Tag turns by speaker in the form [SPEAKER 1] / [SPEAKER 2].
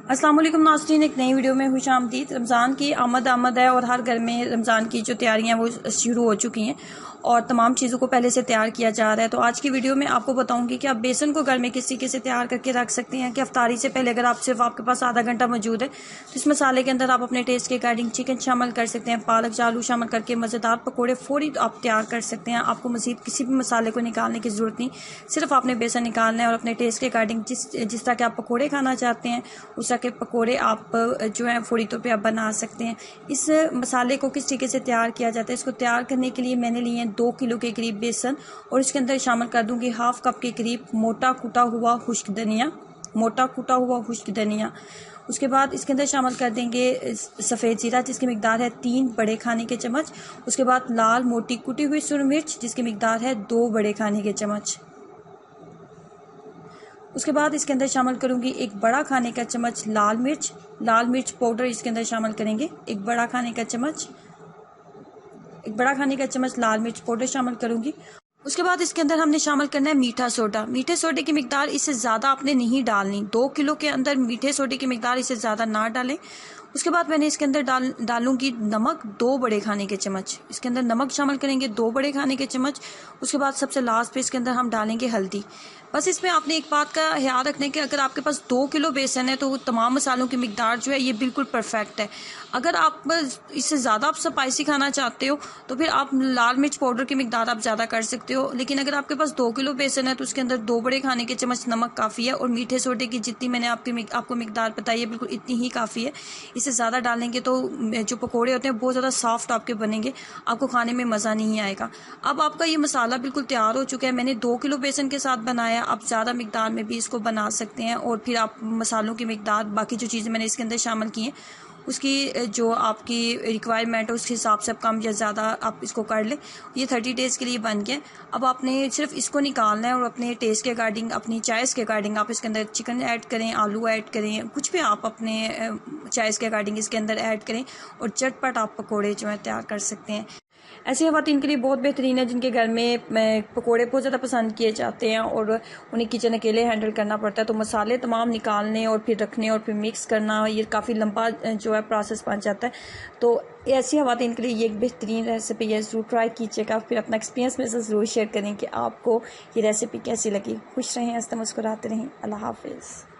[SPEAKER 1] अस्सलाम वालेकुम नाज़रीन, एक नई वीडियो में खुशामदीद। रमज़ान की आमद है और हर घर में रमज़ान की जो तैयारियां वो शुरू हो चुकी हैं और तमाम चीज़ों को पहले से तैयार किया जा रहा है। तो आज की वीडियो में आपको बताऊंगी कि आप बेसन को घर में किस तरीके से तैयार करके रख सकते हैं कि अफ्तारी से पहले अगर आप सिर्फ आपके पास आधा घंटा मौजूद है तो इस मसाले के अंदर आप अपने टेस्ट के अकॉर्डिंग चिकन शामिल कर सकते हैं, पालक आलू शामिल करके मज़ेदार पकौड़े फौरी आप तैयार कर सकते हैं। आपको मज़ीद किसी भी मसाले को निकालने की ज़रूरत नहीं, सिर्फ आपने बेसन निकालना है और अपने टेस्ट के अकॉर्डिंग जिस तरह के आप पकौड़े खाना चाहते हैं उस तरह के पकौड़े आप जो है फौरी तौर पे आप बना सकते हैं। इस मसाले को किस तरीके से तैयार किया जाता है, इसको तैयार करने के लिए मैंने लिए हैं 2 किलो के करीब बेसन और इसके अंदर शामिल कर दूंगी हाफ कप के करीब मोटा कुटा हुआ खुश्क धनिया। उसके बाद इसके अंदर शामिल कर देंगे सफ़ेद जीरा जिसकी मिकदार है 3 बड़े खाने के चम्मच। उसके बाद लाल मोटी कुटी हुई सुरख मिर्च जिसकी मिकदार है 2 बड़े खाने के चम्मच। उसके बाद इसके अंदर शामिल करूंगी 1 बड़ा खाने का चम्मच लाल मिर्च पाउडर इसके अंदर शामिल करेंगे। 1 बड़ा खाने का चम्मच लाल मिर्च पाउडर शामिल करूंगी। उसके बाद इसके अंदर हमने शामिल करना है मीठा सोडा। मीठे सोडे की मिकदार इससे ज़्यादा आपने नहीं डालनी, 2 किलो के अंदर मीठे सोडे की मिकदार इससे ज़्यादा ना डालें। उसके बाद मैंने इसके अंदर डालूंगी नमक 2 बड़े खाने के चम्मच। इसके अंदर नमक शामिल करेंगे 2 बड़े खाने के चम्मच। उसके बाद सबसे लास्ट पे इसके अंदर हम डालेंगे हल्दी। बस इसमें आपने एक बात का ख्याल रखना है कि अगर आपके पास 2 किलो बेसन है तो तमाम मसालों की मिकदार जो है ये बिल्कुल परफेक्ट है। अगर आप इससे ज़्यादा आप स्पाइसी खाना चाहते हो तो फिर आप लाल मिर्च पाउडर की मिकदार आप ज़्यादा कर सकते हो, लेकिन अगर आपके पास 2 किलो बेसन है तो उसके अंदर 2 बड़े खाने के चम्मच नमक काफ़ी है और मीठे सोडे की जितनी मैंने आपको मिकदार बताई है बिल्कुल इतनी ही काफ़ी है। इससे ज़्यादा डालेंगे तो जो पकौड़े होते हैं बहुत ज़्यादा सॉफ्ट आपके बनेंगे, आपको खाने में मज़ा नहीं आएगा। अब आपका ये मसाला बिल्कुल तैयार हो चुका है। मैंने 2 किलो बेसन के साथ बनाया, आप ज़्यादा मिकदार में भी इसको बना सकते हैं और फिर आप मसालों की मिकदार बाकी जो चीज़ें मैंने इसके अंदर शामिल की हैं उसकी जो आपकी रिक्वायरमेंट है उसके हिसाब से आप कम या ज़्यादा आप इसको कर लें। ये 30 डेज़ के लिए बन गया। अब आपने सिर्फ इसको निकालना है और अपने टेस्ट के अकॉर्डिंग अपनी चॉइस के अकॉर्डिंग आप इसके अंदर चिकन ऐड करें, आलू ऐड करें, कुछ भी आप अपने चॉइस के अकॉर्डिंग इसके अंदर ऐड करें और चटपट आप पकौड़े जो है तैयार कर सकते हैं। ऐसी ख़वातीन के लिए बहुत बेहतरीन है जिनके घर में पकोड़े बहुत ज़्यादा पसंद किए जाते हैं और उन्हें किचन अकेले हैंडल करना पड़ता है, तो मसाले तमाम निकालने और फिर रखने और फिर मिक्स करना ये काफ़ी लंबा जो है प्रोसेस बन जाता है। तो ऐसी ख़वातीन के लिए ये एक बेहतरीन रेसिपी है, ज़रूर ट्राई कीजिएगा। फिर अपना एक्सपीरियंस मेरे साथ ज़रूर शेयर करें कि आपको ये रेसिपी कैसी लगी। खुश रहें, हंसते मुस्कुराते रहें। अल्लाह हाफ़िज़।